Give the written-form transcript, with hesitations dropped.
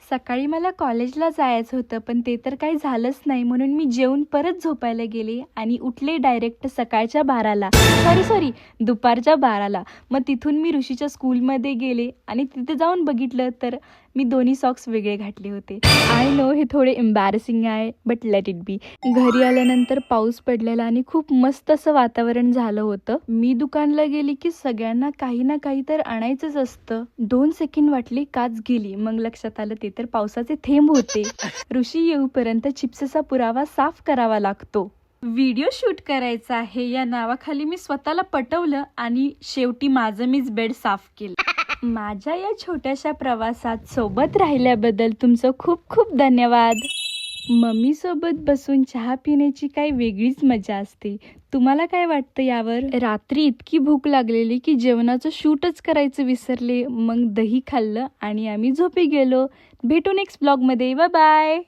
सकाळी मला कॉलेजला जायचं होतं, पण ते तर काही झालंच नाही. म्हणून मी जेवून परत झोपायला गेले आणि उठले डायरेक्ट सकाळच्या 12ला. सॉरी दुपारच्या 12ला. मग तिथून मी ऋषीच्या स्कूलमध्ये गेले आणि तिथे जाऊन बघितलं तर मी दोन्ही सॉक्स वेगळे घातले होते. आय नो हे थोडे एम्बॅरसिंग आहे, बट लेट इट बी. घरी आल्यानंतर पाऊस पडलेला आणि खूप मस्त असं वातावरण झालं होतं. मी दुकानला गेली की सगळ्यांना काही ना काही तर आणायचंच असतं. 2 सेकंड वाटले, काच गेली. मग लक्षात आलं ते तर पावसाचे थेंब होते. ऋषी येऊपर्यंत चिप्सचा पुरावा साफ करावा लागतो. व्हिडिओ शूट करायचा आहे या नावाखाली मी स्वतःला पटवलं आणि शेवटी माझं मीच बेड साफ केलं. माझ्या या छोट्याशा प्रवासात सोबत राहिल्याबद्दल तुमचं खूप खूप धन्यवाद. मम्मी सोबत बसून चहा पिण्याची काही वेगळीच मजा असते. तुम्हाला काय वाटतं यावर? रात्री इतकी भूक लागलेली की जेवणाचं शूटच करायचं विसरले. मग दही खाल्लं आणि आम्ही झोपी गेलो. भेटू नेक्स्ट ब्लॉगमध्ये. Bye bye.